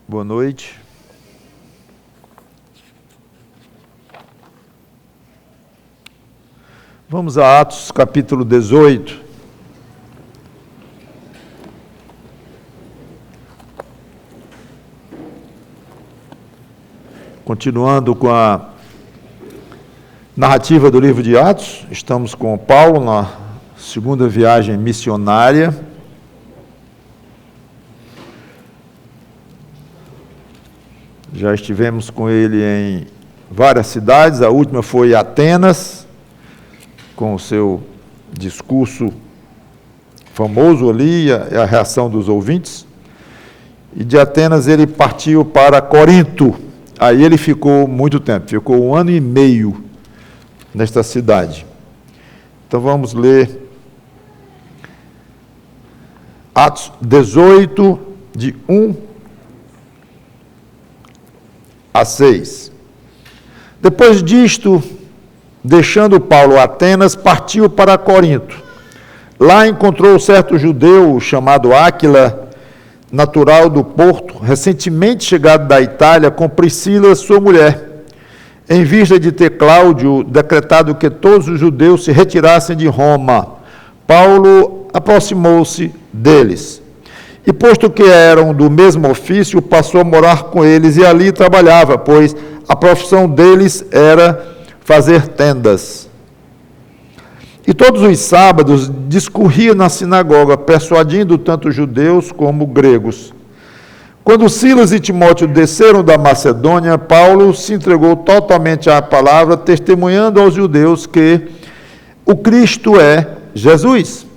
Boa noite. Vamos a Atos capítulo 18. Continuando com a narrativa do livro de Atos, estamos com Paulo na segunda viagem missionária. Já estivemos com ele em várias cidades, a última foi Atenas, com o seu discurso famoso ali, a reação dos ouvintes. E de Atenas ele partiu para Corinto. Aí ele ficou muito tempo, ficou 1 ano e meio nesta cidade. Então vamos ler Atos 18, de 1 a 6. Depois disto, deixando Paulo Atenas, partiu para Corinto. Lá encontrou certo judeu chamado Áquila, natural do Porto, recentemente chegado da Itália, com Priscila, sua mulher, em vista de ter Cláudio decretado que todos os judeus se retirassem de Roma. Paulo aproximou-se deles, e posto que eram do mesmo ofício, passou a morar com eles e ali trabalhava, pois a profissão deles era fazer tendas. E todos os sábados discorria na sinagoga, persuadindo tanto judeus como gregos. Quando Silas e Timóteo desceram da Macedônia, Paulo se entregou totalmente à palavra, testemunhando aos judeus que o Cristo é Jesus.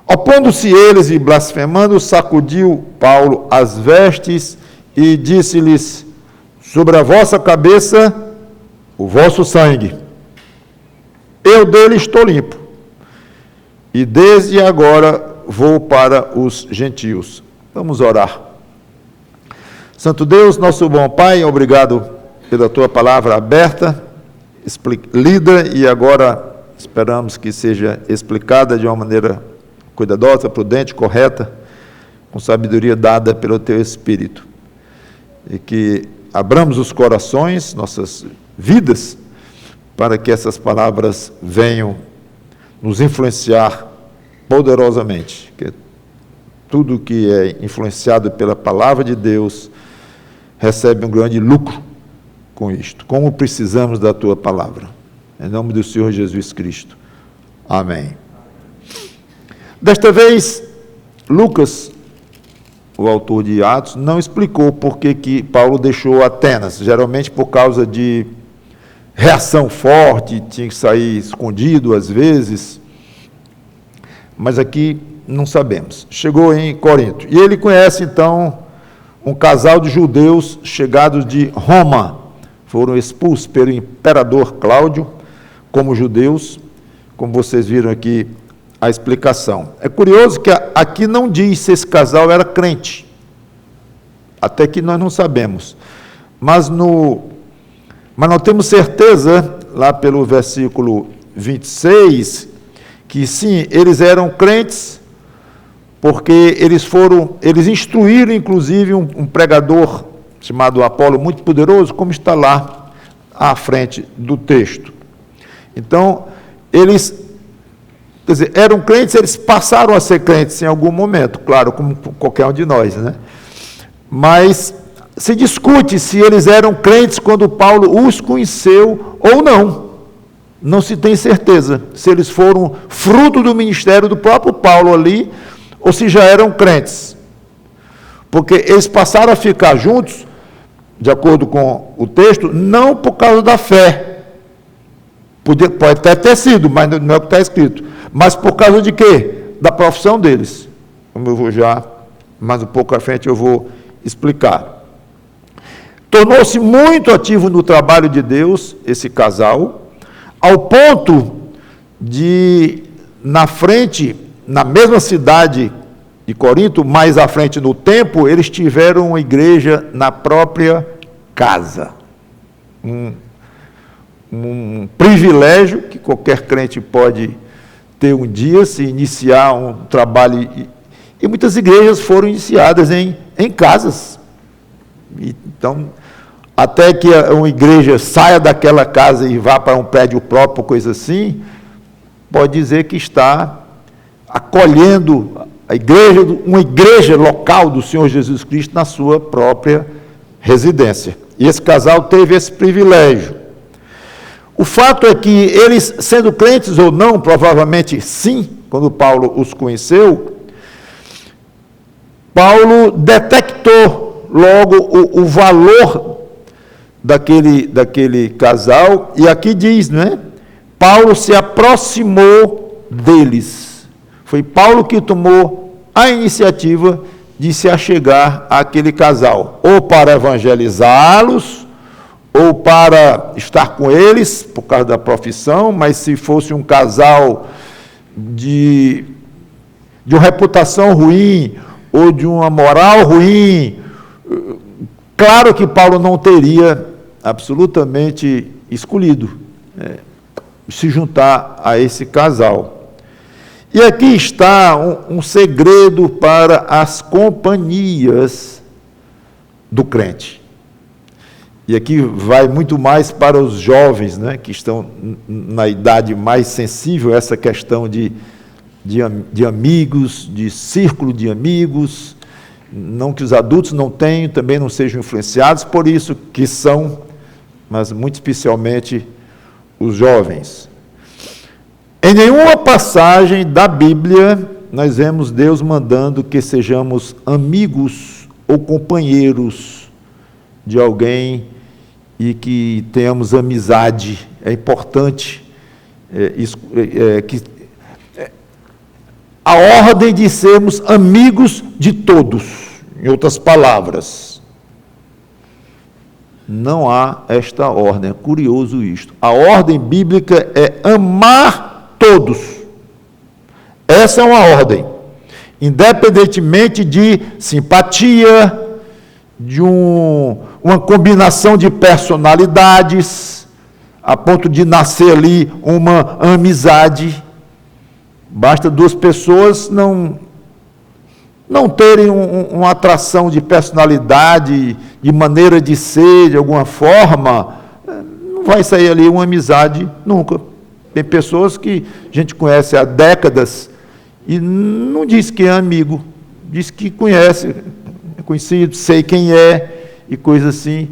Opondo-se eles e blasfemando, sacudiu Paulo as vestes e disse-lhes: sobre a vossa cabeça o vosso sangue. Eu dele estou limpo, e desde agora vou para os gentios. Vamos orar. Santo Deus, nosso bom Pai, obrigado pela tua palavra aberta, lida, e agora esperamos que seja explicada de uma maneira cuidadosa, prudente, correta, com sabedoria dada pelo teu Espírito. E que abramos os corações, nossas vidas, para que essas palavras venham nos influenciar poderosamente. Que tudo que é influenciado pela palavra de Deus recebe um grande lucro com isto. Como precisamos da tua palavra. Em nome do Senhor Jesus Cristo. Amém. Desta vez, Lucas, o autor de Atos, não explicou por que Paulo deixou Atenas. Geralmente por causa de reação forte, tinha que sair escondido às vezes, mas aqui não sabemos. Chegou em Corinto, e ele conhece então um casal de judeus chegados de Roma, foram expulsos pelo imperador Cláudio como judeus, como vocês viram aqui a explicação. É curioso que aqui não diz se esse casal era crente, até que nós não sabemos, mas nós temos certeza, lá pelo versículo 26, que sim, eles eram crentes, porque eles instruíram, inclusive, um pregador chamado Apolo, muito poderoso, como está lá à frente do texto. Então, eles, quer dizer, eram crentes, eles passaram a ser crentes em algum momento, claro, como qualquer um de nós, né? Mas se discute se eles eram crentes quando Paulo os conheceu ou não. Não se tem certeza se eles foram fruto do ministério do próprio Paulo ali, ou se já eram crentes. Porque eles passaram a ficar juntos, de acordo com o texto, não por causa da fé. Pode até ter sido, mas não é o que está escrito. Mas por causa de quê? Da profissão deles. Como eu vou já, mais um pouco à frente eu vou explicar. Tornou-se muito ativo no trabalho de Deus, esse casal, ao ponto de, na mesma cidade de Corinto, mais à frente no tempo, eles tiveram uma igreja na própria casa. Um privilégio que qualquer crente pode ter um dia, se iniciar um trabalho E muitas igrejas foram iniciadas em casas. Então, até que uma igreja saia daquela casa e vá para um prédio próprio, coisa assim, pode dizer que está acolhendo a igreja, uma igreja local do Senhor Jesus Cristo na sua própria residência. E esse casal teve esse privilégio. O fato é que eles, sendo crentes ou não, provavelmente sim, quando Paulo os conheceu, Paulo detectou logo o valor daquele casal, e aqui diz, não é? Paulo se aproximou deles. Foi Paulo que tomou a iniciativa de se achegar àquele casal, ou para evangelizá-los, ou para estar com eles, por causa da profissão, mas se fosse um casal de uma reputação ruim, ou de uma moral ruim, claro que Paulo não teria absolutamente escolhido se juntar a esse casal. E aqui está um segredo para as companhias do crente. E aqui vai muito mais para os jovens, né, que estão na idade mais sensível a essa questão de amigos, de círculo de amigos. Não que os adultos não tenham, também não sejam influenciados por isso, que são, mas muito especialmente os jovens. Em nenhuma passagem da Bíblia nós vemos Deus mandando que sejamos amigos ou companheiros de alguém e que tenhamos amizade. É importante a ordem de sermos amigos de todos. Em outras palavras, não há esta ordem. É curioso isto. A ordem bíblica é amar todos. Essa é uma ordem, independentemente de simpatia, de uma combinação de personalidades, a ponto de nascer ali uma amizade. Basta duas pessoas não terem uma atração de personalidade, de maneira de ser, de alguma forma, não vai sair ali uma amizade nunca. Tem pessoas que a gente conhece há décadas e não diz que é amigo, diz que conhece, é conhecido, sei quem é e coisa assim.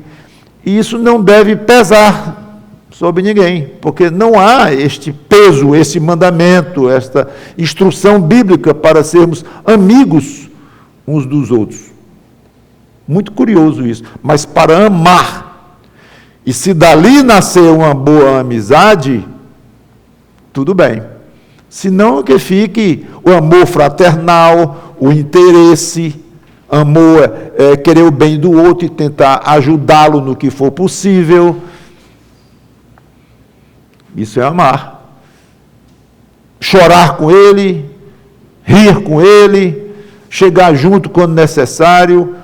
E isso não deve pesar sobre ninguém, porque não há este peso, esse mandamento, esta instrução bíblica para sermos amigos uns dos outros. Muito curioso isso. Mas para amar, e se dali nascer uma boa amizade, tudo bem. Senão que fique o amor fraternal, o interesse, amor querer o bem do outro e tentar ajudá-lo no que for possível. Isso é amar. Chorar com ele, rir com ele, chegar junto quando necessário,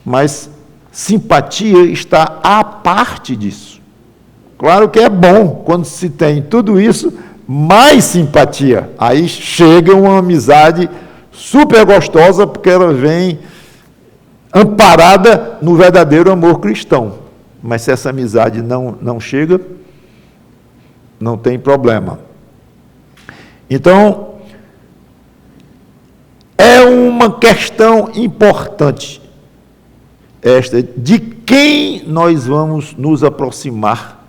mas simpatia está à parte disso. Claro que é bom quando se tem tudo isso, mais simpatia. Aí chega uma amizade super gostosa, porque ela vem amparada no verdadeiro amor cristão. Mas se essa amizade não chega, não tem problema. Então, é uma questão importante esta, de quem nós vamos nos aproximar,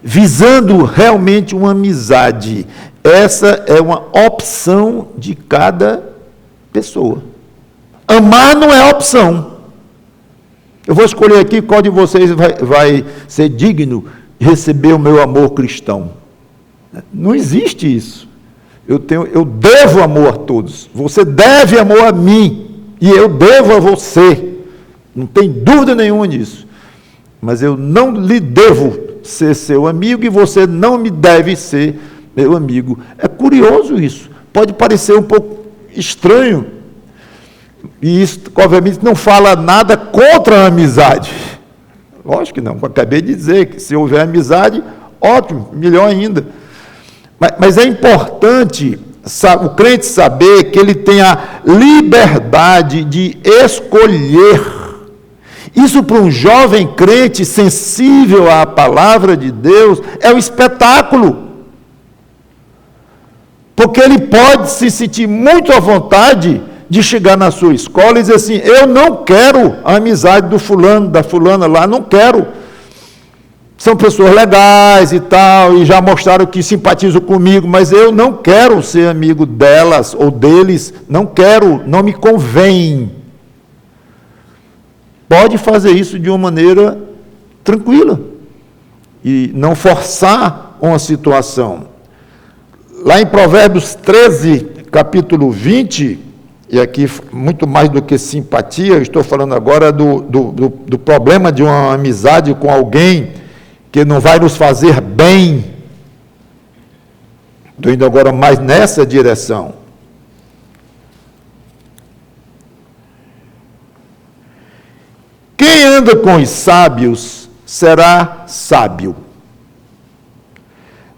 visando realmente uma amizade. Essa é uma opção de cada pessoa. Amar não é opção. Eu vou escolher aqui qual de vocês vai ser digno de receber o meu amor cristão. Não existe isso. Eu devo amor a todos. Você deve amor a mim. E eu devo a você. Não tem dúvida nenhuma disso. Mas eu não lhe devo ser seu amigo e você não me deve ser meu amigo. É curioso isso. Pode parecer um pouco estranho. E isso, obviamente, não fala nada contra a amizade. Lógico que não. Acabei de dizer que se houver amizade, ótimo, melhor ainda. Mas é importante o crente saber que ele tem a liberdade de escolher. Isso para um jovem crente sensível à palavra de Deus é um espetáculo. Porque ele pode se sentir muito à vontade de chegar na sua escola e dizer assim: eu não quero a amizade do fulano, da fulana lá, não quero. São pessoas legais e tal, e já mostraram que simpatizam comigo, mas eu não quero ser amigo delas ou deles, não quero, não me convém. Pode fazer isso de uma maneira tranquila e não forçar uma situação. Lá em Provérbios 13, capítulo 20, e aqui muito mais do que simpatia, eu estou falando agora do problema de uma amizade com alguém que não vai nos fazer bem. Estou indo agora mais nessa direção. Quem anda com os sábios será sábio,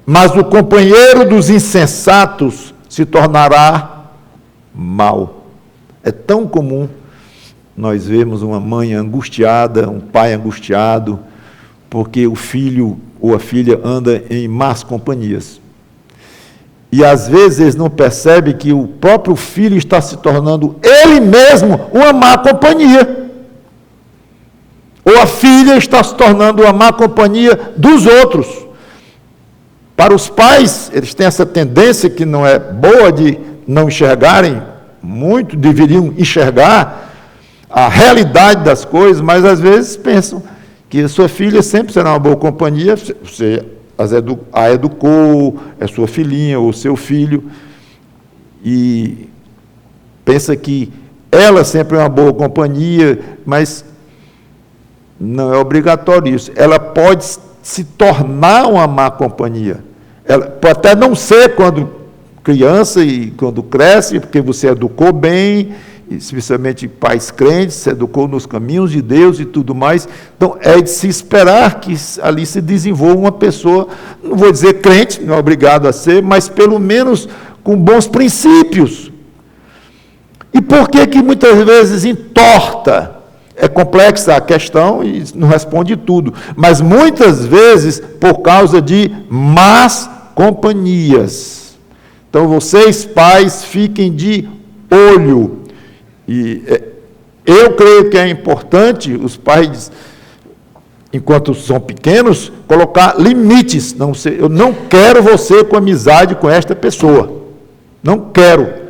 mas o companheiro dos insensatos se tornará mau. É tão comum nós vemos uma mãe angustiada, um pai angustiado, porque o filho ou a filha anda em más companhias. E às vezes eles não percebem que o próprio filho está se tornando ele mesmo uma má companhia. Ou a filha está se tornando uma má companhia dos outros. Para os pais, eles têm essa tendência que não é boa de não enxergarem muito, deveriam enxergar a realidade das coisas, mas às vezes pensam que a sua filha sempre será uma boa companhia, você a educou, é sua filhinha ou seu filho, e pensa que ela sempre é uma boa companhia, mas não é obrigatório isso. Ela pode se tornar uma má companhia. Ela pode até não ser quando criança e quando cresce, porque você educou bem, especialmente pais crentes, se educou nos caminhos de Deus e tudo mais. Então, é de se esperar que ali se desenvolva uma pessoa, não vou dizer crente, não é obrigado a ser, mas pelo menos com bons princípios. E por que muitas vezes entorta? É complexa a questão e não responde tudo, mas muitas vezes por causa de más companhias. Então, vocês, pais, fiquem de olho. E eu creio que é importante os pais, enquanto são pequenos, colocar limites. Eu não quero você com amizade com esta pessoa. Não quero.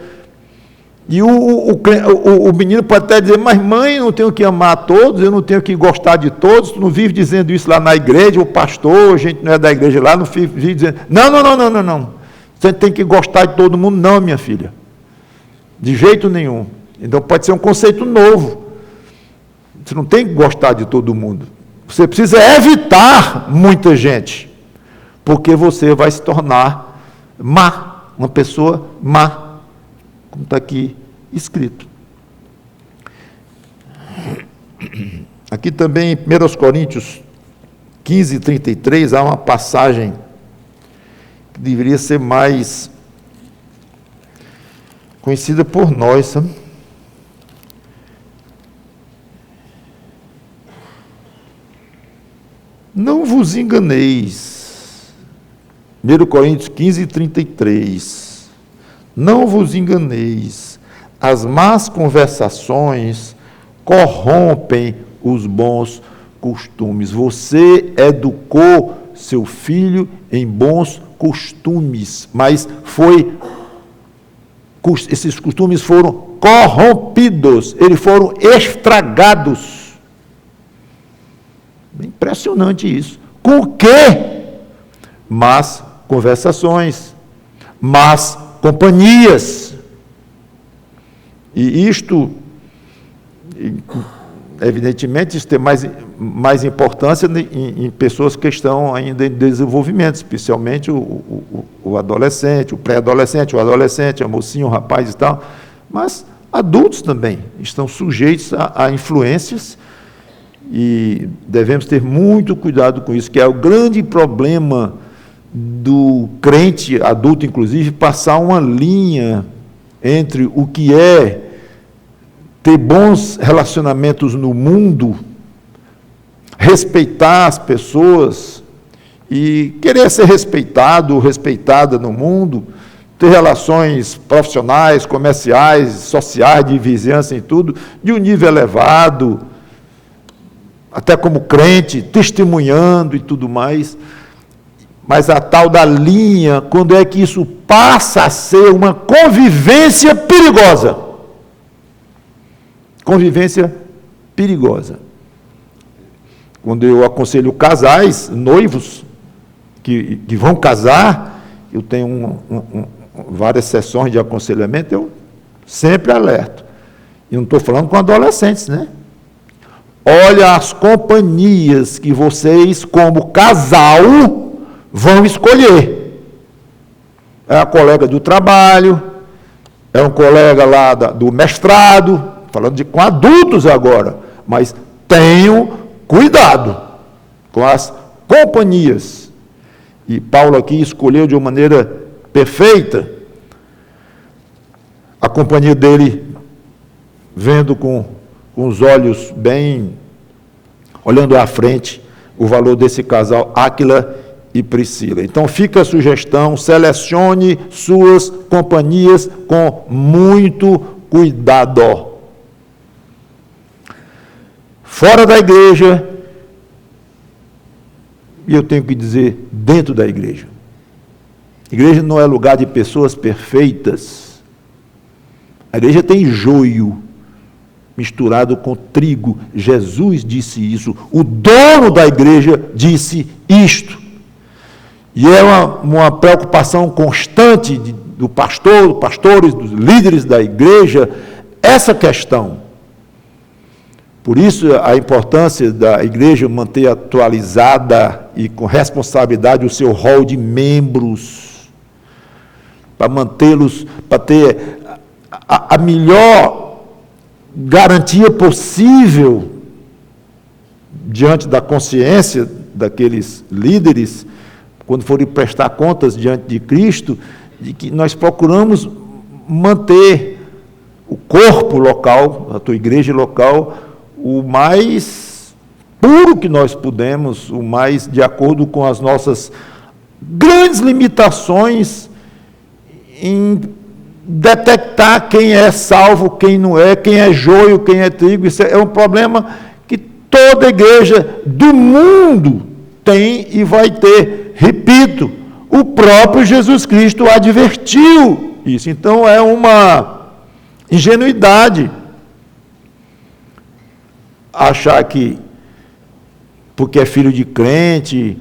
E o menino pode até dizer: mas mãe, eu não tenho que amar a todos, eu não tenho que gostar de todos. Tu não vive dizendo isso lá na igreja, o pastor, a gente não é da igreja lá, não vive dizendo... Não. Você tem que gostar de todo mundo. Não, minha filha. De jeito nenhum. Então, pode ser um conceito novo. Você não tem que gostar de todo mundo. Você precisa evitar muita gente, porque você vai se tornar má, uma pessoa má, como está aqui escrito. Aqui também, em 1 Coríntios 15, 33, há uma passagem que deveria ser mais conhecida por nós, sabe? Não vos enganeis. 1 Coríntios 15, 33. Não vos enganeis. As más conversações corrompem os bons costumes. Você educou seu filho em bons costumes, mas esses costumes foram corrompidos, eles foram estragados. Impressionante isso. Com o quê? Más conversações, más companhias. E isto, evidentemente, isso tem mais importância em pessoas que estão ainda em desenvolvimento, especialmente o adolescente, o pré-adolescente, o adolescente, a mocinha, o rapaz e tal. Mas adultos também estão sujeitos a influências. E devemos ter muito cuidado com isso, que é o grande problema do crente adulto, inclusive, passar uma linha entre o que é ter bons relacionamentos no mundo, respeitar as pessoas e querer ser respeitado ou respeitada no mundo, ter relações profissionais, comerciais, sociais, de vizinhança e tudo, de um nível elevado, até como crente, testemunhando e tudo mais. Mas a tal da linha, quando é que isso passa a ser uma convivência perigosa? Convivência perigosa. Quando eu aconselho casais, noivos, que vão casar, eu tenho várias sessões de aconselhamento, eu sempre alerto. E não estou falando com adolescentes, né? Olha as companhias que vocês, como casal, vão escolher. É a colega do trabalho, é um colega lá do mestrado, falando com adultos agora, mas tenham cuidado com as companhias. E Paulo aqui escolheu de uma maneira perfeita a companhia dele, vendo com os olhos bem, olhando à frente, o valor desse casal, Áquila e Priscila. Então fica a sugestão, selecione suas companhias com muito cuidado. Fora da igreja, e eu tenho que dizer, dentro da igreja. Igreja não é lugar de pessoas perfeitas. A igreja tem joio misturado com trigo. Jesus disse isso. O dono da igreja disse isto. E é uma preocupação constante do pastor, dos pastores, dos líderes da igreja, essa questão. Por isso, a importância da igreja manter atualizada e com responsabilidade o seu rol de membros, para mantê-los, para ter a melhor garantia possível diante da consciência daqueles líderes, quando forem prestar contas diante de Cristo, de que nós procuramos manter o corpo local, a tua igreja local, o mais puro que nós pudemos, o mais de acordo com as nossas grandes limitações em detectar quem é salvo, quem não é, quem é joio, quem é trigo. Isso é um problema que toda igreja do mundo tem e vai ter. Repito, o próprio Jesus Cristo advertiu isso. Então é uma ingenuidade achar que porque é filho de crente,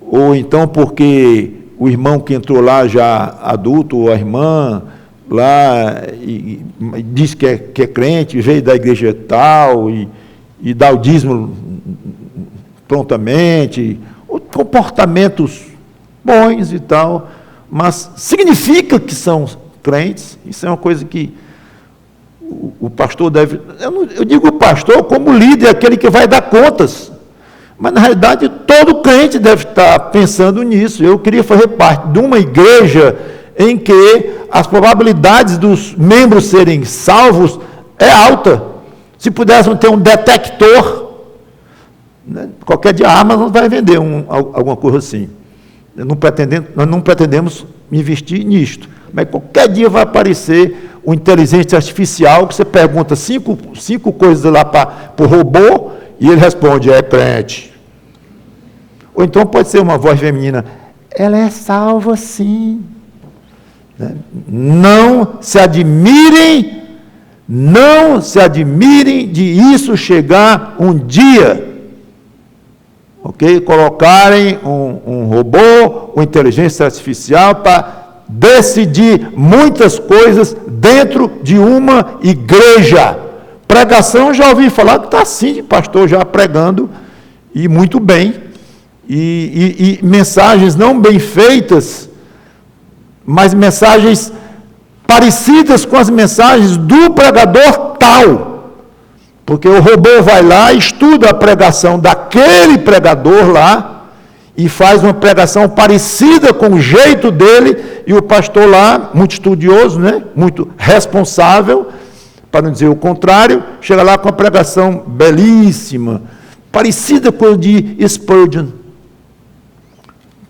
ou então porque o irmão que entrou lá já adulto, ou a irmã lá, e diz que é crente, veio da igreja tal, e dá o dízimo prontamente, comportamentos bons e tal, mas significa que são crentes. Isso é uma coisa que o pastor deve... Eu digo o pastor como líder, aquele que vai dar contas. Mas, na realidade, todo crente deve estar pensando nisso. Eu queria fazer parte de uma igreja em que as probabilidades dos membros serem salvos é alta. Se pudéssemos ter um detector, né, qualquer dia a Amazon vai vender alguma coisa assim. Nós não pretendemos investir nisto. Mas qualquer dia vai aparecer uma inteligência artificial que você pergunta cinco coisas lá para o robô e ele responde, é crente. Ou então pode ser uma voz feminina, ela é salva sim. Né? Não se admirem de isso chegar um dia. Ok? Colocarem um robô, uma inteligência artificial para decidir muitas coisas dentro de uma igreja. Pregação, já ouvi falar que está assim, pastor já pregando, e muito bem, e mensagens não bem feitas, mas mensagens parecidas com as mensagens do pregador tal, porque o robô vai lá, estuda a pregação daquele pregador lá, e faz uma pregação parecida com o jeito dele, e o pastor lá, muito estudioso, né? Muito responsável, para não dizer o contrário, chega lá com uma pregação belíssima, parecida com a de Spurgeon.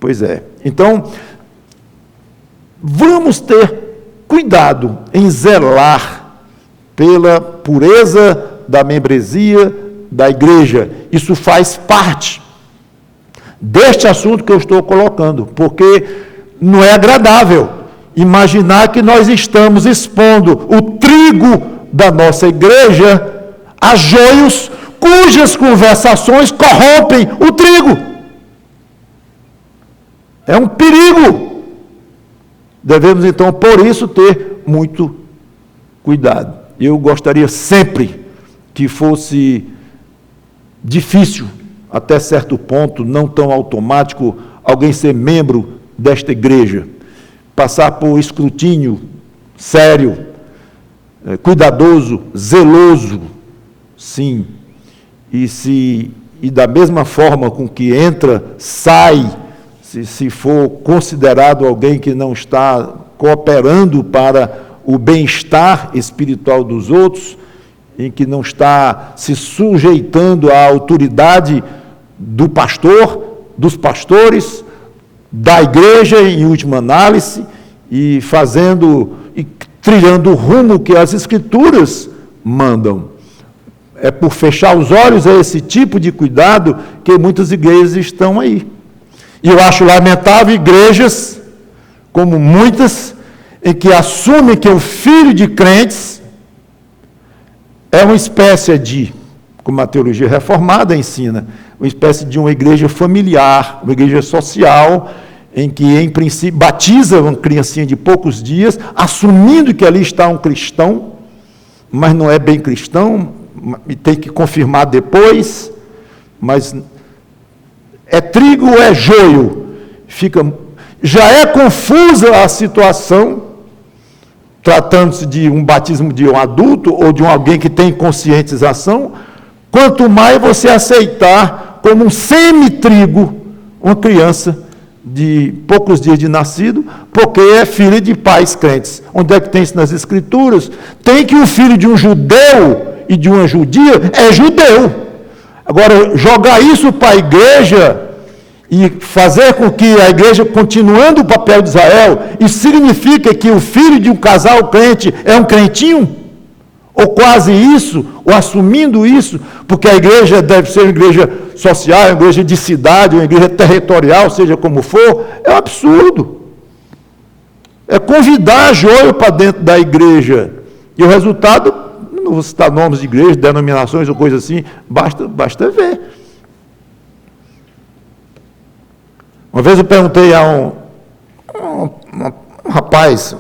Pois é. Então, vamos ter cuidado em zelar pela pureza da membresia da igreja. Isso faz parte deste assunto que eu estou colocando, porque não é agradável imaginar que nós estamos expondo o trigo da nossa igreja a joios cujas conversações corrompem o trigo. É um perigo. Devemos, então, por isso, ter muito cuidado. Eu gostaria sempre que fosse difícil, até certo ponto, não tão automático, alguém ser membro desta igreja, passar por escrutínio sério, cuidadoso, zeloso, sim, e da mesma forma com que entra, sai, se for considerado alguém que não está cooperando para o bem-estar espiritual dos outros, em que não está se sujeitando à autoridade do pastor, dos pastores, da igreja, em última análise, e trilhando o rumo que as Escrituras mandam. É por fechar os olhos a esse tipo de cuidado que muitas igrejas estão aí. E eu acho lamentável igrejas, como muitas, em que assumem que o filho de crentes é uma espécie de, como a teologia reformada ensina, uma espécie de uma igreja familiar, uma igreja social, em que, em princípio, batiza uma criancinha de poucos dias, assumindo que ali está um cristão, mas não é bem cristão, e tem que confirmar depois, mas é trigo ou é joio? Já é confusa a situação, tratando-se de um batismo de um adulto ou de alguém que tem conscientização, quanto mais você aceitar como um semi-trigo uma criança de poucos dias de nascido, porque é filha de pais crentes. Onde é que tem isso nas Escrituras? Tem que o filho de um judeu e de uma judia é judeu. Agora, jogar isso para a igreja e fazer com que a igreja, continuando o papel de Israel, isso significa que o filho de um casal crente é um crentinho? Ou quase isso, ou assumindo isso, porque a igreja deve ser uma igreja social, uma igreja de cidade, uma igreja territorial, seja como for, é um absurdo. É convidar joio para dentro da igreja. E o resultado, não vou citar nomes de igrejas, denominações ou coisa assim, basta ver. Uma vez eu perguntei a um rapaz,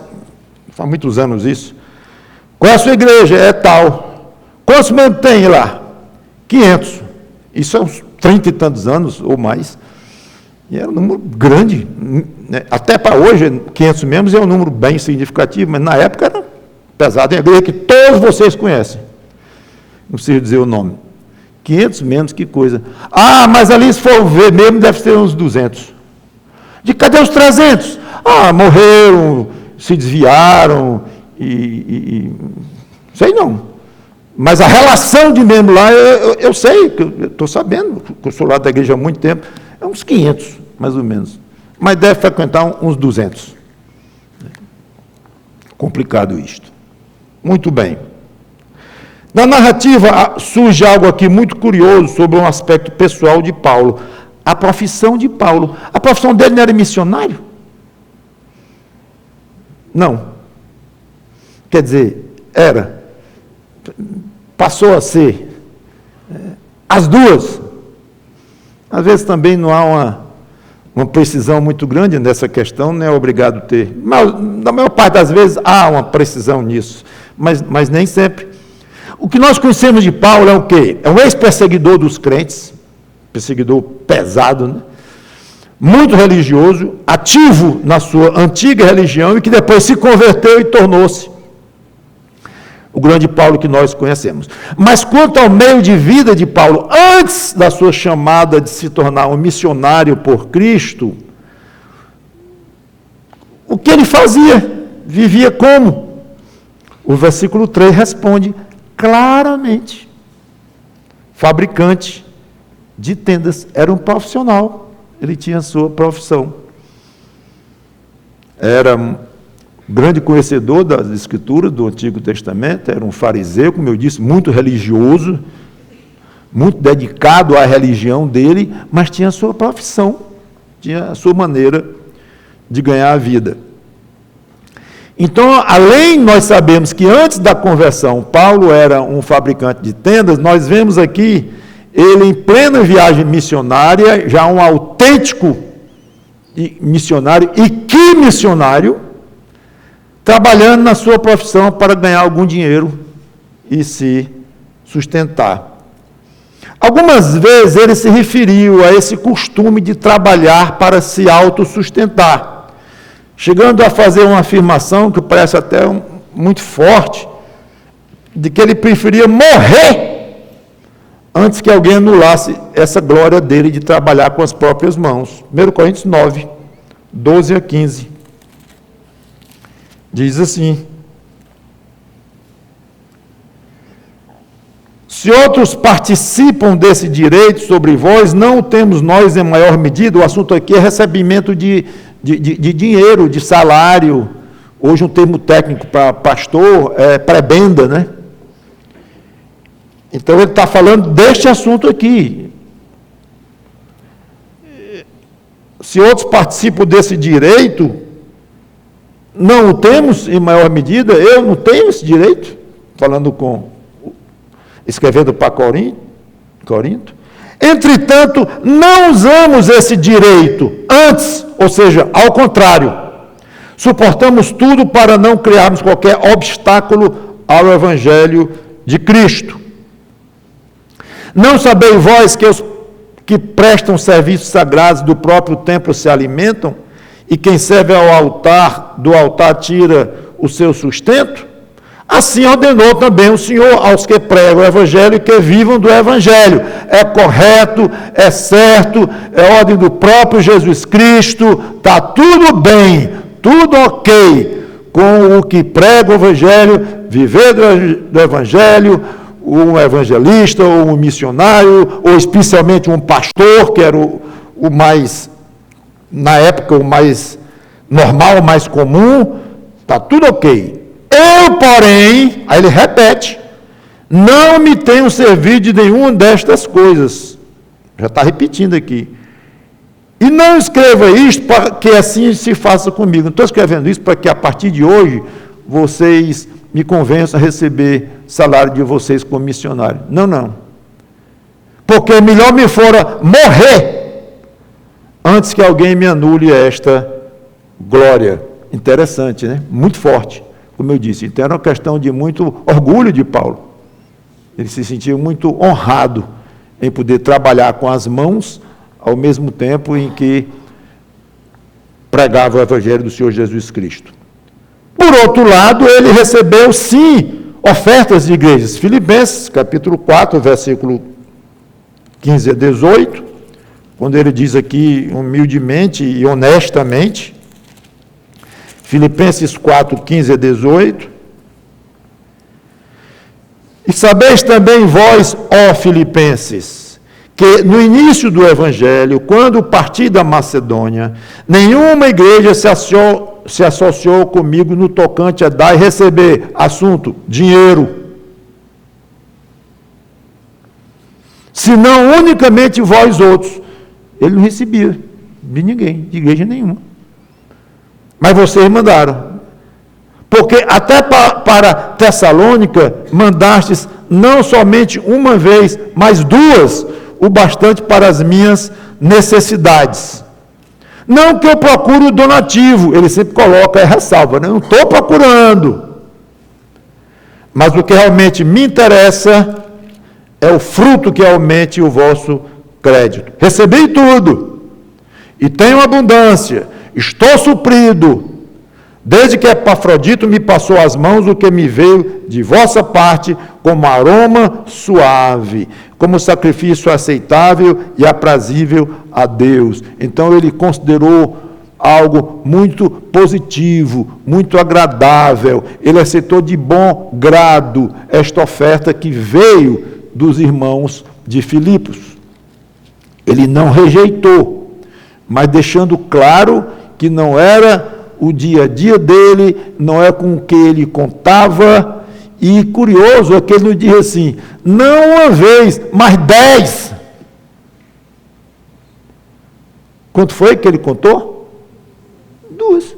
faz muitos anos isso, qual é a sua igreja? É tal. Quantos membros tem lá? 500. Isso é uns 30 e tantos anos ou mais. E era um número grande. Né? Até para hoje, 500 membros é um número bem significativo, mas na época era pesado. É a igreja que todos vocês conhecem. Não preciso dizer o nome. 500 membros, que coisa. Ah, mas ali, se for ver mesmo, deve ter uns 200. De cadê os 300? Ah, morreram, se desviaram, sei não. Mas a relação de membro lá, eu sei, eu estou sabendo, que eu sou lá da igreja há muito tempo, é uns 500, mais ou menos. Mas deve frequentar uns 200. Complicado isto. Muito bem. Na narrativa surge algo aqui muito curioso sobre um aspecto pessoal de Paulo. A profissão de Paulo. A profissão dele não era missionário? Não. Quer dizer, era. Passou a ser. As duas. Às vezes também não há uma precisão muito grande nessa questão, não é obrigado a ter. Mas, na maior parte das vezes, há uma precisão nisso. Mas nem sempre. O que nós conhecemos de Paulo é o quê? É um ex-perseguidor dos crentes, perseguidor pesado, né? Muito religioso, ativo na sua antiga religião e que depois se converteu e tornou-se o grande Paulo que nós conhecemos. Mas quanto ao meio de vida de Paulo, antes da sua chamada de se tornar um missionário por Cristo, o que ele fazia? Vivia como? O versículo 3 responde claramente. Fabricante de tendas, era um profissional, ele tinha a sua profissão. Era um grande conhecedor das Escrituras do Antigo Testamento, era um fariseu, como eu disse, muito religioso, muito dedicado à religião dele, mas tinha a sua profissão, tinha a sua maneira de ganhar a vida. Então, além nós sabemos que antes da conversão, Paulo era um fabricante de tendas, nós vemos aqui ele em plena viagem missionária, já um autêntico missionário, e que missionário, trabalhando na sua profissão para ganhar algum dinheiro e se sustentar. Algumas vezes ele se referiu a esse costume de trabalhar para se autossustentar, chegando a fazer uma afirmação que parece até muito forte, de que ele preferia morrer antes que alguém anulasse essa glória dele de trabalhar com as próprias mãos. 1 Coríntios 9, 12 a 15. Diz assim: se outros participam desse direito sobre vós, não o temos nós em maior medida. O assunto aqui é recebimento de dinheiro, de salário. Hoje um termo técnico para pastor é prebenda, né? Então ele está falando deste assunto aqui. Se outros participam desse direito, não o temos em maior medida. Eu não tenho esse direito, escrevendo para Corinto. Entretanto, não usamos esse direito antes, ou seja, ao contrário, suportamos tudo para não criarmos qualquer obstáculo ao Evangelho de Cristo. Não sabeis vós que os que prestam serviços sagrados do próprio templo se alimentam, e quem serve ao altar, do altar tira o seu sustento? Assim ordenou também o Senhor aos que pregam o Evangelho e que vivam do Evangelho. É correto, é certo, é ordem do próprio Jesus Cristo, está tudo bem, tudo ok com o que prega o Evangelho, viver do Evangelho, um evangelista, ou um missionário, ou especialmente um pastor, que era o mais, na época, o mais normal, o mais comum, está tudo ok. Eu, porém, aí ele repete, não me tenho servido de nenhuma destas coisas. Já está repetindo aqui. E não escreva isto para que assim se faça comigo. Não estou escrevendo isso para que a partir de hoje vocês me convençam a receber salário de vocês como missionário. Não, não. Porque melhor me fora morrer antes que alguém me anule esta glória. Interessante, né? Muito forte. Como eu disse, então era uma questão de muito orgulho de Paulo. Ele se sentia muito honrado em poder trabalhar com as mãos, ao mesmo tempo em que pregava o Evangelho do Senhor Jesus Cristo. Por outro lado, ele recebeu, sim, ofertas de igrejas. Filipenses, capítulo 4, versículo 15 a 18, quando ele diz aqui, humildemente e honestamente, Filipenses 4, 15 a 18. E sabeis também vós, ó Filipenses, que no início do Evangelho, quando parti da Macedônia, nenhuma igreja se associou comigo no tocante a dar e receber, assunto, dinheiro. Senão unicamente vós outros. Ele não recebia de ninguém, de igreja nenhuma. Mas vocês mandaram. Porque até para Tessalônica mandastes não somente uma vez, mas duas, o bastante para as minhas necessidades. Não que eu procure o donativo, ele sempre coloca, ressalva, né? Não estou procurando. Mas o que realmente me interessa é o fruto que aumente o vosso crédito. Recebi tudo, e tenho abundância, estou suprido, desde que Epafrodito me passou às mãos o que me veio de vossa parte como aroma suave, como sacrifício aceitável e aprazível a Deus. Então ele considerou algo muito positivo, muito agradável. Ele aceitou de bom grado esta oferta que veio dos irmãos de Filipos. Ele não rejeitou, mas deixando claro que não era o dia a dia dele, não é com o que ele contava. E curioso é que ele não diz assim, não uma vez, mas 10. Quanto foi que ele contou? 2.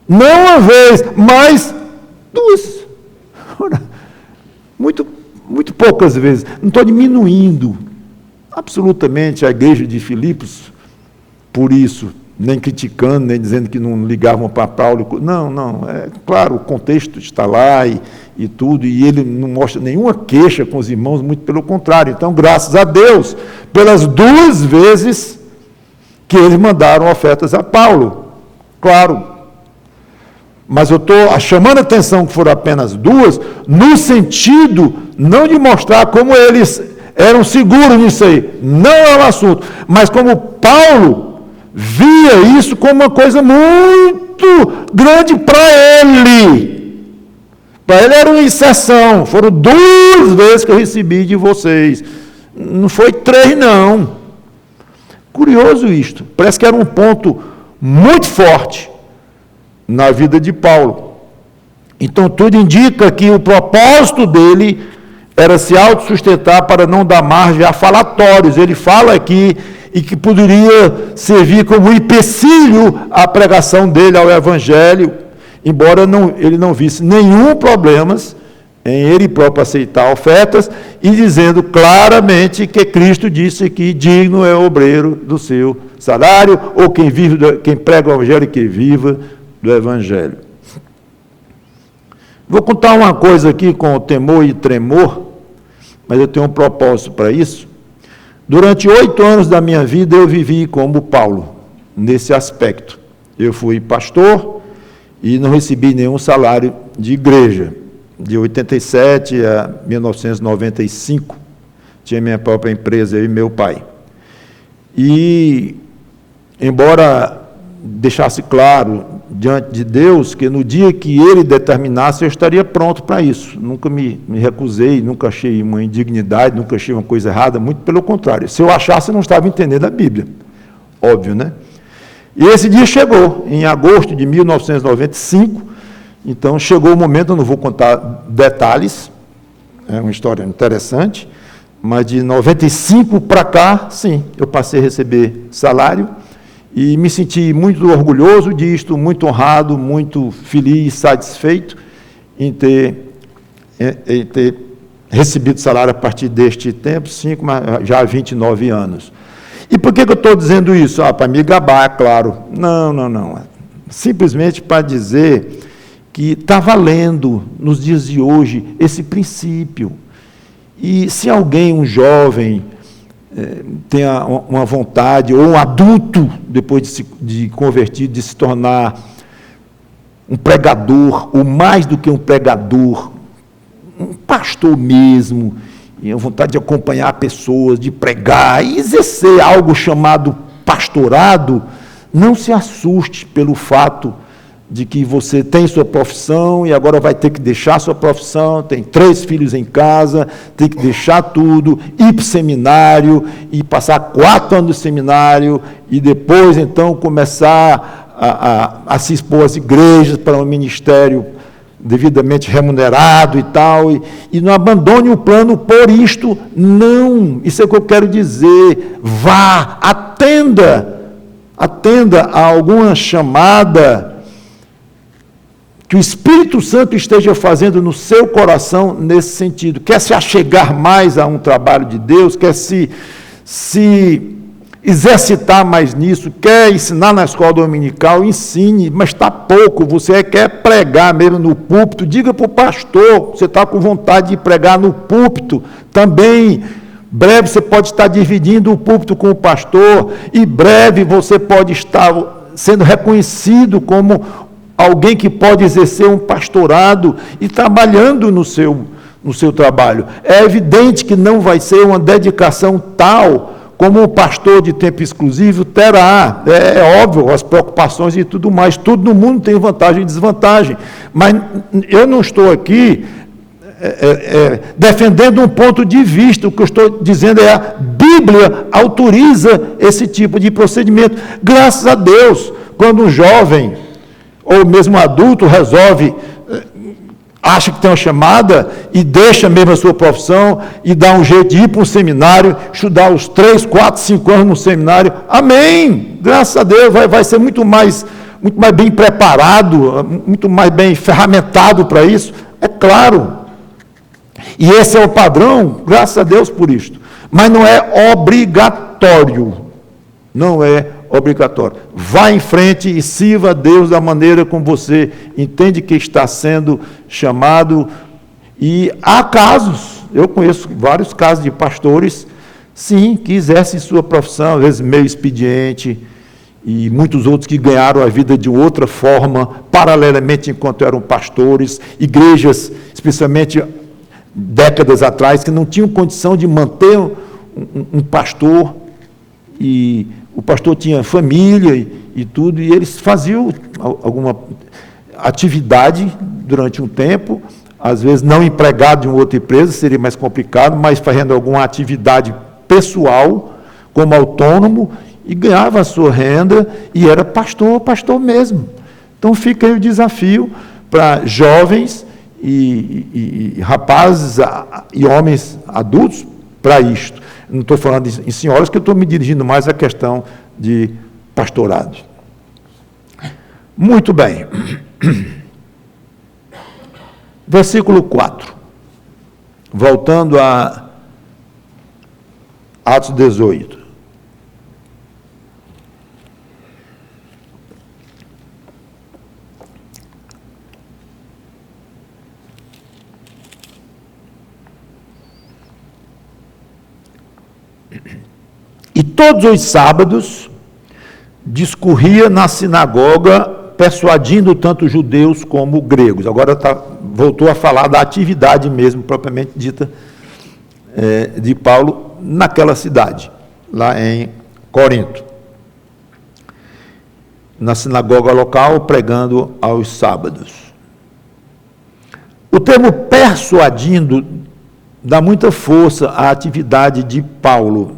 Não uma vez, mas 2. Muito poucas vezes. Não estou diminuindo absolutamente a igreja de Filipos por isso, nem criticando, nem dizendo que não ligavam para Paulo. Não. É claro, o contexto está lá e tudo, e ele não mostra nenhuma queixa com os irmãos, muito pelo contrário. Então, graças a Deus, pelas 2 vezes que eles mandaram ofertas a Paulo. Claro. Mas eu estou chamando a atenção que foram apenas 2, no sentido não de mostrar como eles eram seguros nisso aí. Não é um assunto. Mas como Paulo via isso como uma coisa muito grande para ele. Para ele era uma exceção. Foram 2 vezes que eu recebi de vocês. Não foi 3, não. Curioso isto. Parece que era um ponto muito forte na vida de Paulo. Então, tudo indica que o propósito dele era se autossustentar para não dar margem a falatórios. Ele fala aqui e que poderia servir como empecilho à pregação dele ao Evangelho, embora ele não visse nenhum problema em ele próprio aceitar ofertas, e dizendo claramente que Cristo disse que digno é o obreiro do seu salário, ou quem prega o Evangelho que viva do Evangelho. Vou contar uma coisa aqui com temor e tremor, mas eu tenho um propósito para isso. Durante 8 anos da minha vida eu vivi como Paulo, nesse aspecto. Eu fui pastor e não recebi nenhum salário de igreja. De 87 a 1995, tinha minha própria empresa, eu e meu pai. E, embora deixasse claro diante de Deus que no dia que Ele determinasse, eu estaria pronto para isso. Nunca me recusei, nunca achei uma indignidade, nunca achei uma coisa errada, muito pelo contrário. Se eu achasse, eu não estava entendendo a Bíblia. Óbvio, né? E esse dia chegou, em agosto de 1995, então chegou o momento, eu não vou contar detalhes, é uma história interessante, mas de 95 para cá, sim, eu passei a receber salário, e me senti muito orgulhoso disto, muito honrado, muito feliz, satisfeito em ter recebido salário a partir deste tempo, mas já há 29 anos. E por que eu estou dizendo isso? Para me gabar, é claro. Não. Simplesmente para dizer que está valendo, nos dias de hoje, esse princípio. E se alguém, um jovem, tenha uma vontade, ou um adulto, depois de convertido, de se tornar um pregador, ou mais do que um pregador, um pastor mesmo, e a vontade de acompanhar pessoas, de pregar, e exercer algo chamado pastorado, não se assuste pelo fato de que você tem sua profissão e agora vai ter que deixar sua profissão, tem 3 filhos em casa, tem que deixar tudo, ir para o seminário, e passar 4 anos no seminário, e depois, então, começar a se expor às igrejas para um ministério devidamente remunerado e tal, e não abandone o plano por isto, não. Isso é o que eu quero dizer. Vá, atenda a alguma chamada que o Espírito Santo esteja fazendo no seu coração nesse sentido. Quer se achegar mais a um trabalho de Deus, quer se exercitar mais nisso, quer ensinar na escola dominical, ensine, mas está pouco. Você quer pregar mesmo no púlpito, diga para o pastor, você está com vontade de pregar no púlpito também. Breve você pode estar dividindo o púlpito com o pastor, e breve você pode estar sendo reconhecido como alguém que pode exercer um pastorado e trabalhando no seu trabalho. É evidente que não vai ser uma dedicação tal como um pastor de tempo exclusivo terá. É óbvio, as preocupações e tudo mais. Tudo no mundo tem vantagem e desvantagem. Mas eu não estou aqui defendendo um ponto de vista. O que eu estou dizendo é a Bíblia autoriza esse tipo de procedimento. Graças a Deus, quando um jovem ou mesmo um adulto resolve, acha que tem uma chamada e deixa mesmo a sua profissão e dá um jeito de ir para um seminário, estudar os 3, 4, 5 anos no seminário, amém, graças a Deus, vai ser muito mais bem preparado, muito mais bem ferramentado para isso, é claro, e esse é o padrão, graças a Deus por isto, mas não é obrigatório, não é obrigatório. Vá em frente e sirva a Deus da maneira como você entende que está sendo chamado. E há casos, eu conheço vários casos de pastores, sim, que exercem sua profissão, às vezes meio expediente, e muitos outros que ganharam a vida de outra forma, paralelamente enquanto eram pastores, igrejas, especialmente décadas atrás, que não tinham condição de manter um pastor, e o pastor tinha família e tudo, e eles faziam alguma atividade durante um tempo, às vezes não empregado em outra empresa, seria mais complicado, mas fazendo alguma atividade pessoal, como autônomo, e ganhava a sua renda, e era pastor mesmo. Então fica aí o desafio para jovens e rapazes e homens adultos para isto. Não estou falando em senhoras, que eu estou me dirigindo mais à questão de pastorado. Muito bem. Versículo 4. Voltando a Atos 18. E todos os sábados discorria na sinagoga, persuadindo tanto judeus como gregos. Agora voltou a falar da atividade mesmo, propriamente dita, de Paulo naquela cidade, lá em Corinto. Na sinagoga local, pregando aos sábados. O termo persuadindo dá muita força à atividade de Paulo.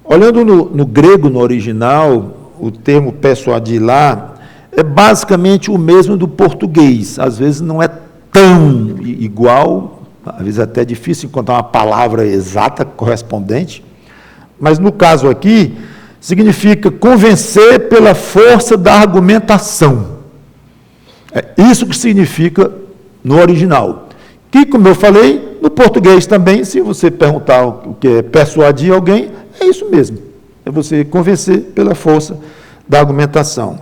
Olhando no grego, no original, o termo persuadir lá é basicamente o mesmo do português. Às vezes não é tão igual, às vezes até é difícil encontrar uma palavra exata, correspondente, mas no caso aqui, significa convencer pela força da argumentação. É isso que significa no original. Que, como eu falei, no português também, se você perguntar o que é persuadir alguém, é isso mesmo, é você convencer pela força da argumentação.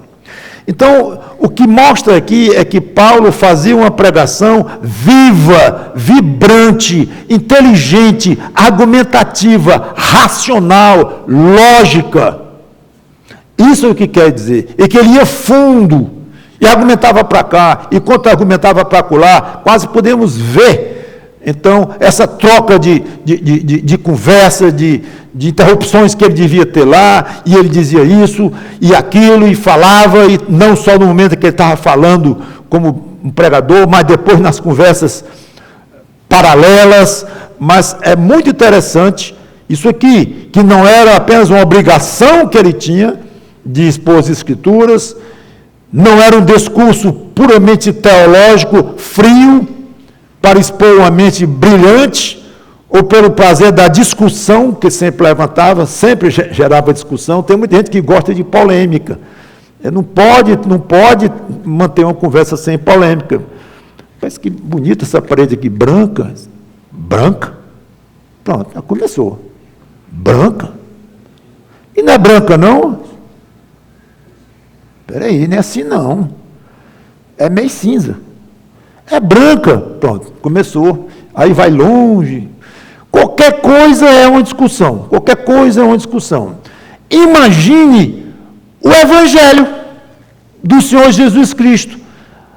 Então, o que mostra aqui é que Paulo fazia uma pregação viva, vibrante, inteligente, argumentativa, racional, lógica. Isso é o que quer dizer. E que ele ia fundo, e argumentava para cá, e quando argumentava para lá, quase podemos ver. Então, essa troca de conversa, de interrupções que ele devia ter lá, e ele dizia isso e aquilo, e falava, e não só no momento que ele estava falando como um pregador, mas depois nas conversas paralelas. Mas é muito interessante isso aqui, que não era apenas uma obrigação que ele tinha de expor as Escrituras, não era um discurso puramente teológico, frio, para expor uma mente brilhante, ou pelo prazer da discussão, que sempre levantava, sempre gerava discussão. Tem muita gente que gosta de polêmica. Não pode manter uma conversa sem polêmica. Parece que bonita essa parede aqui, branca. Branca? Pronto, já começou. Branca? E não é branca, não? Espera aí, não é assim, não. É meio cinza. É branca, pronto, começou, aí vai longe. Qualquer coisa é uma discussão, qualquer coisa é uma discussão. Imagine o Evangelho, do Senhor Jesus Cristo.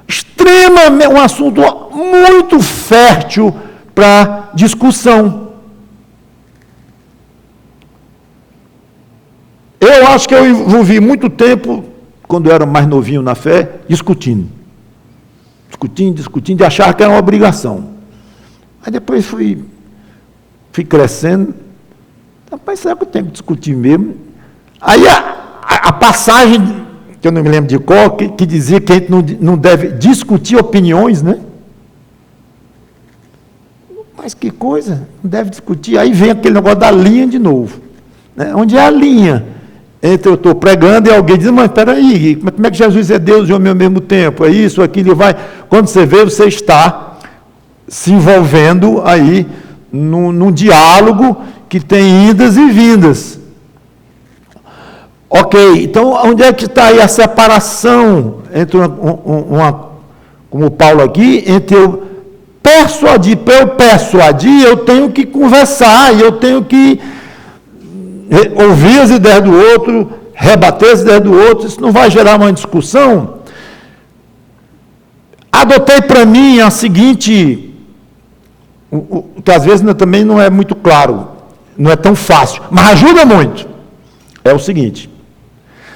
Extremamente, um assunto muito fértil para discussão. Eu acho que eu envolvi muito tempo, quando eu era mais novinho na fé, discutindo, de achar que era uma obrigação. Aí depois fui crescendo. Rapaz, será que eu tenho que discutir mesmo? Aí a passagem, que eu não me lembro de qual, que dizia que a gente não deve discutir opiniões, né? Mas que coisa, não deve discutir. Aí vem aquele negócio da linha de novo. Né? Onde é a linha? Entre eu estou pregando e alguém diz, mas espera aí, como é que Jesus é Deus e homem ao mesmo tempo? É isso, aquilo, vai. Quando você vê, você está se envolvendo aí num diálogo que tem idas e vindas. Ok, então onde é que está aí a separação entre como Paulo aqui, entre eu persuadir, para eu persuadir, eu tenho que conversar, e eu tenho que ouvir as ideias do outro, rebater as ideias do outro, isso não vai gerar uma discussão. Adotei para mim a seguinte, que às vezes também não é muito claro, não é tão fácil, mas ajuda muito. É o seguinte: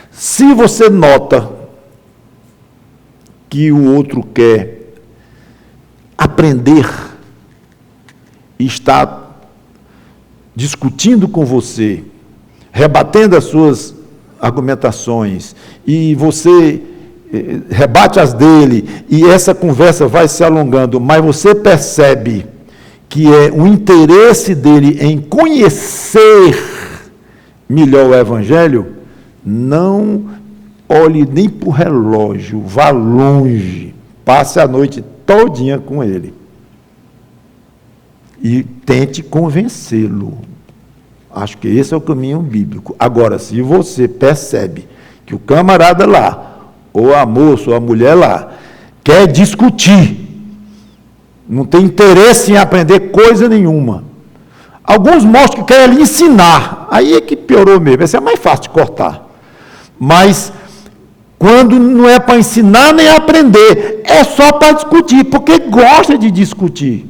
se você nota que o outro quer aprender e está discutindo com você, rebatendo as suas argumentações, e você rebate as dele, e essa conversa vai se alongando, mas você percebe que é o interesse dele em conhecer melhor o Evangelho, não olhe nem para o relógio, vá longe, passe a noite todinha com ele e tente convencê-lo. Acho que esse é o caminho bíblico. Agora, se você percebe que o camarada lá, ou a moça, ou a mulher lá, quer discutir, não tem interesse em aprender coisa nenhuma, alguns mostram que querem lhe ensinar, aí é que piorou mesmo, esse é mais fácil de cortar. Mas, quando não é para ensinar nem aprender, é só para discutir, porque gosta de discutir,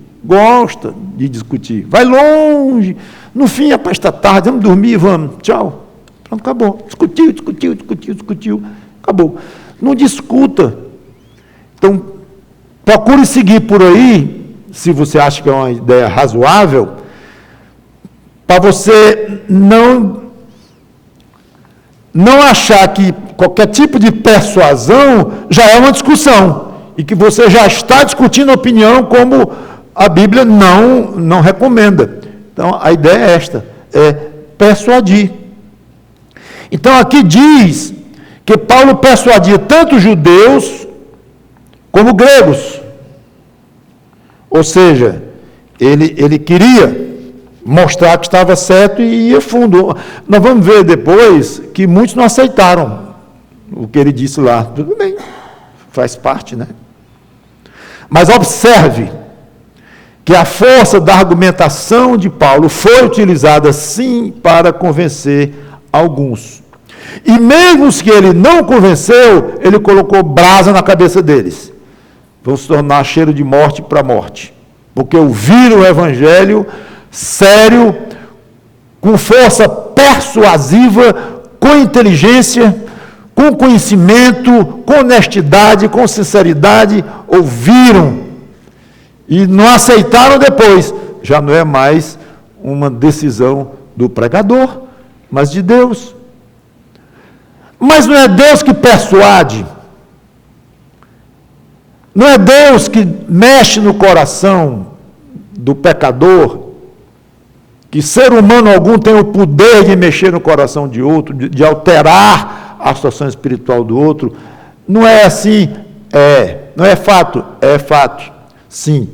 vai longe, no fim, para esta tarde, vamos dormir, vamos, tchau, pronto, acabou, discutiu, acabou. Não discuta. Então, procure seguir por aí, se você acha que é uma ideia razoável, para você não achar que qualquer tipo de persuasão já é uma discussão, e que você já está discutindo opinião como a Bíblia não recomenda. Então, a ideia é esta, é persuadir. Então, aqui diz que Paulo persuadia tanto judeus como gregos. Ou seja, ele queria mostrar que estava certo e ia fundo. Nós vamos ver depois que muitos não aceitaram o que ele disse lá. Tudo bem, faz parte, né? Mas observe que a força da argumentação de Paulo foi utilizada, sim, para convencer alguns. E mesmo os que ele não convenceu, ele colocou brasa na cabeça deles. Vão se tornar cheiro de morte para morte. Porque ouviram o Evangelho sério, com força persuasiva, com inteligência, com conhecimento, com honestidade, com sinceridade, ouviram. E não aceitaram depois. Já não é mais uma decisão do pregador, mas de Deus. Mas não é Deus que persuade. Não é Deus que mexe no coração do pecador, que ser humano algum tem o poder de mexer no coração de outro, de alterar a situação espiritual do outro. Não é assim, não é fato, é fato, sim.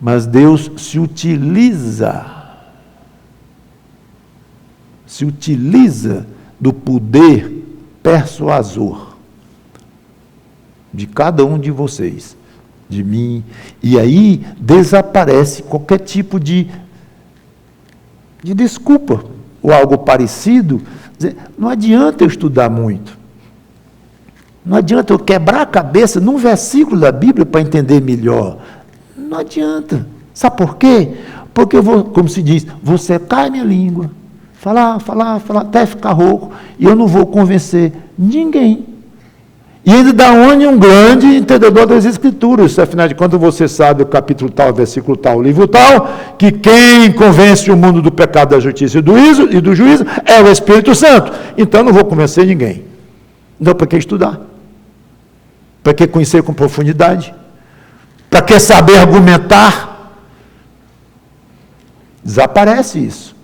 Mas Deus se utiliza do poder persuasor de cada um de vocês, de mim, e aí desaparece qualquer tipo de desculpa, ou algo parecido. Não adianta eu estudar muito, Não adianta eu quebrar a cabeça num versículo da Bíblia para entender melhor. Não adianta. Sabe por quê? Porque eu vou, como se diz, vou secar a minha língua, falar, até ficar rouco, e eu não vou convencer ninguém. E ainda da onde um grande entendedor das Escrituras. Afinal de contas, você sabe o capítulo tal, versículo tal, livro tal, que quem convence o mundo do pecado, da justiça e do juízo é o Espírito Santo. Então, eu não vou convencer ninguém. Então, para que estudar? Para que conhecer com profundidade? Para que saber argumentar? Desaparece isso.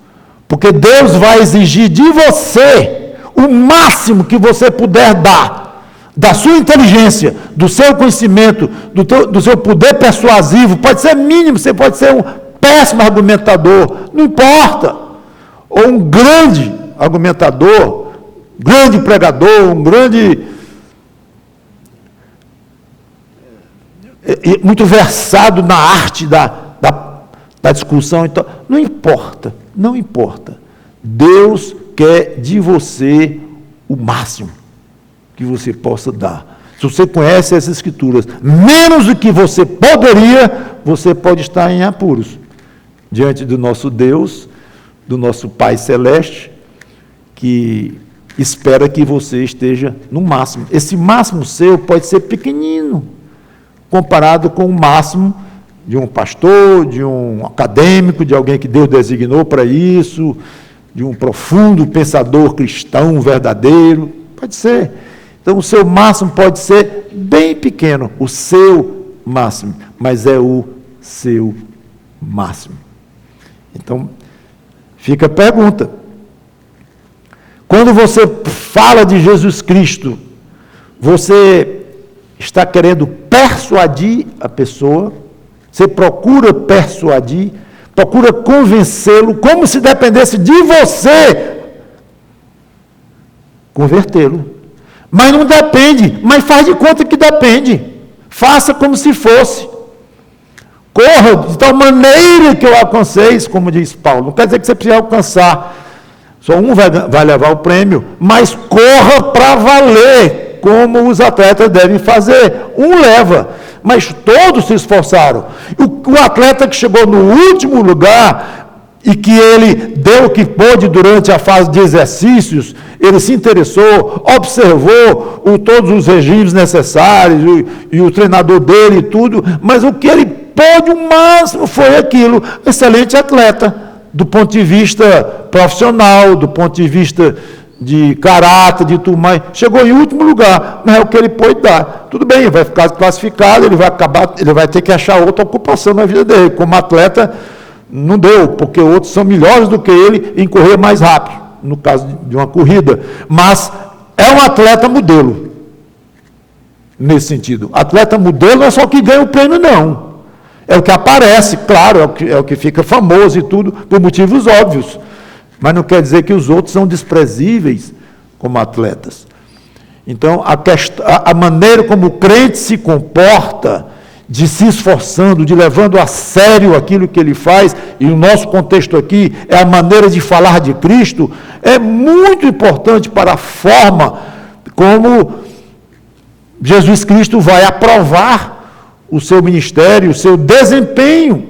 Porque Deus vai exigir de você o máximo que você puder dar, da sua inteligência, do seu conhecimento, do seu poder persuasivo. Pode ser mínimo, você pode ser um péssimo argumentador, não importa. Ou um grande argumentador, grande pregador, um grande... muito versado na arte da discussão. Então, não importa. Deus quer de você o máximo que você possa dar. Se você conhece as Escrituras, menos do que você poderia, você pode estar em apuros diante do nosso Deus, do nosso Pai Celeste, que espera que você esteja no máximo. Esse máximo seu pode ser pequenino, comparado com o máximo de um pastor, de um acadêmico, de alguém que Deus designou para isso, de um profundo pensador cristão verdadeiro. Pode ser. Então, o seu máximo pode ser bem pequeno, o seu máximo, mas é o seu máximo. Então, fica a pergunta. Quando você fala de Jesus Cristo, você está querendo persuadir a pessoa, você procura persuadir, procura convencê-lo, como se dependesse de você convertê-lo. Mas não depende, mas faz de conta que depende. Faça como se fosse. Corra de tal maneira que eu alcanceis, como diz Paulo. Não quer dizer que você precisa alcançar. Só um vai levar o prêmio, mas corra para valer, como os atletas devem fazer. Um leva, mas todos se esforçaram. O atleta que chegou no último lugar e que ele deu o que pôde durante a fase de exercícios, ele se interessou, observou todos os regimes necessários, e o treinador dele e tudo, mas o que ele pôde, o máximo, foi aquilo. Excelente atleta, do ponto de vista profissional, do ponto de vista de caráter, de tudo mais, chegou em último lugar, mas é o que ele pôde dar. Tudo bem, ele vai ficar classificado, ele vai ter que achar outra ocupação na vida dele. Como atleta, não deu, porque outros são melhores do que ele em correr mais rápido, no caso de uma corrida. Mas é um atleta modelo, nesse sentido. Atleta modelo não é só o que ganha o prêmio, não. É o que aparece, claro, é o que fica famoso e tudo, por motivos óbvios. Mas não quer dizer que os outros são desprezíveis como atletas. Então, a maneira como o crente se comporta, de se esforçando, de levando a sério aquilo que ele faz, e o nosso contexto aqui é a maneira de falar de Cristo, é muito importante para a forma como Jesus Cristo vai aprovar o seu ministério, o seu desempenho.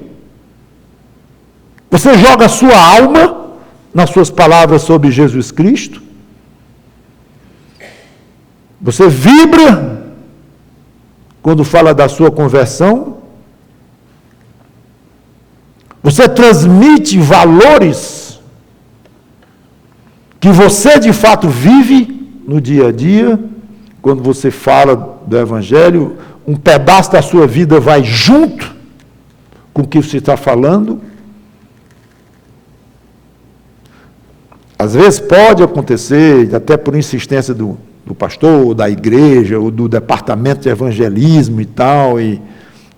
Você joga a sua alma nas suas palavras sobre Jesus Cristo? Você vibra quando fala da sua conversão? Você transmite valores que você de fato vive no dia a dia? Quando você fala do Evangelho, um pedaço da sua vida vai junto com o que você está falando? Às vezes pode acontecer, até por insistência do pastor, ou da igreja, ou do departamento de evangelismo e tal, e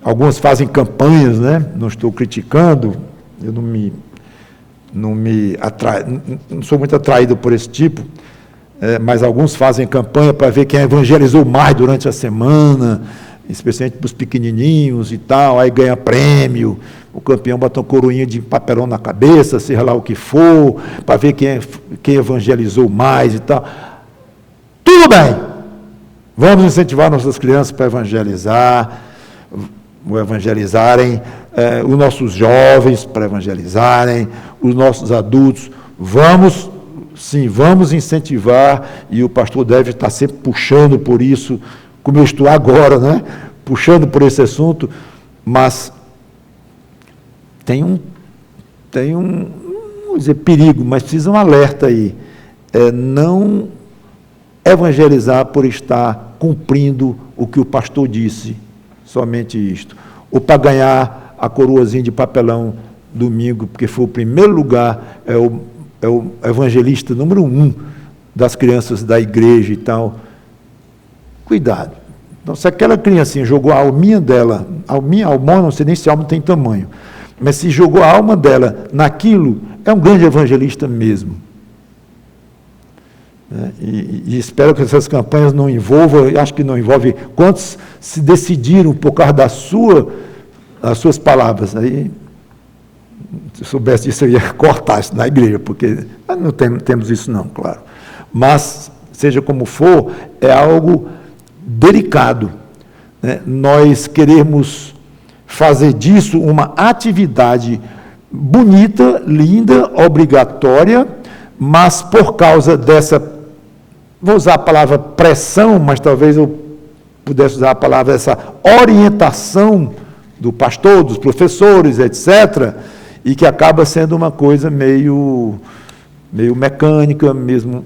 alguns fazem campanhas, né? Não estou criticando, eu não sou muito atraído por esse tipo, mas alguns fazem campanha para ver quem evangelizou mais durante a semana, especialmente para os pequenininhos e tal, aí ganha prêmio, o campeão bota uma coroinha de papelão na cabeça, seja lá o que for, para ver quem evangelizou mais e tal. Tudo bem, Vamos incentivar nossas crianças para evangelizarem, os nossos jovens para evangelizarem, os nossos adultos. Vamos incentivar, e o pastor deve estar sempre puxando por isso, como eu estou agora, né? Puxando por esse assunto, mas tem um vou dizer perigo, mas precisa um alerta aí. Não evangelizar por estar cumprindo o que o pastor disse, somente isto. Ou para ganhar a coroazinha de papelão domingo, porque foi o primeiro lugar, é o evangelista número 1 das crianças da igreja e tal. Cuidado. Então, se aquela criancinha jogou a alminha dela, alma, não sei nem se a alma tem tamanho, mas se jogou a alma dela naquilo, é um grande evangelista mesmo. E espero que essas campanhas não envolvam, acho que não envolve, quantos se decidiram por causa das suas palavras. Aí, se eu soubesse disso, eu ia cortar isso na igreja, porque não temos isso não, claro. Mas, seja como for, é algo delicado, né? Nós queremos fazer disso uma atividade bonita, linda, obrigatória, mas por causa dessa, vou usar a palavra pressão, mas talvez eu pudesse usar a palavra essa orientação do pastor, dos professores, etc., e que acaba sendo uma coisa meio mecânica, mesmo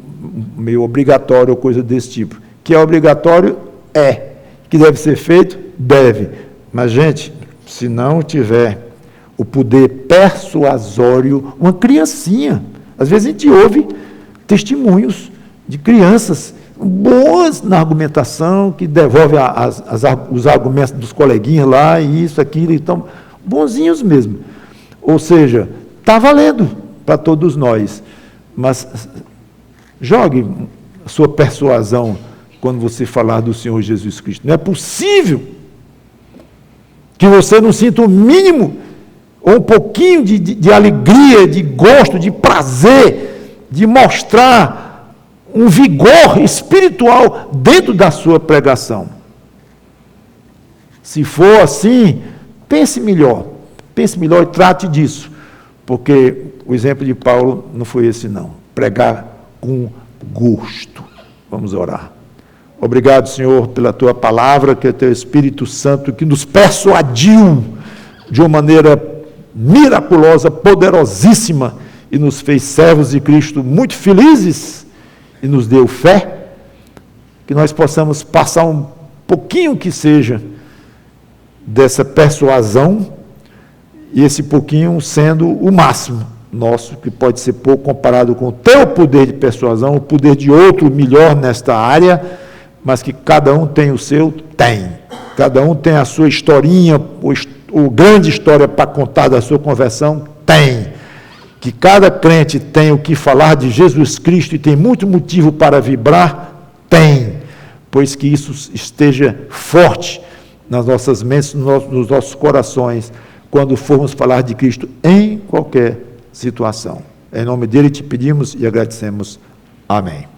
meio obrigatória ou coisa desse tipo. Que é obrigatório? Que deve ser feito? Deve. Mas, gente, se não tiver o poder persuasório, uma criancinha, às vezes a gente ouve testemunhos de crianças boas na argumentação, que devolvem os argumentos dos coleguinhas lá, e isso, aquilo, então, bonzinhos mesmo. Ou seja, está valendo para todos nós, mas jogue a sua persuasão quando você falar do Senhor Jesus Cristo. Não é possível que você não sinta o mínimo, ou um pouquinho de alegria, de gosto, de prazer, de mostrar um vigor espiritual dentro da sua pregação. Se for assim, pense melhor e trate disso, porque o exemplo de Paulo não foi esse não, pregar com gosto. Vamos orar. Obrigado, Senhor, pela Tua palavra, que é o Teu Espírito Santo, que nos persuadiu de uma maneira miraculosa, poderosíssima, e nos fez servos de Cristo muito felizes, e nos deu fé, que nós possamos passar um pouquinho que seja dessa persuasão, e esse pouquinho sendo o máximo nosso, que pode ser pouco comparado com o Teu poder de persuasão, o poder de outro melhor nesta área, mas que cada um tem o seu, cada um tem a sua historinha, ou grande história para contar da sua conversão, que cada crente tem o que falar de Jesus Cristo e tem muito motivo para vibrar, pois que isso esteja forte nas nossas mentes, nos nossos corações, quando formos falar de Cristo em qualquer situação. Em nome dele te pedimos e agradecemos. Amém.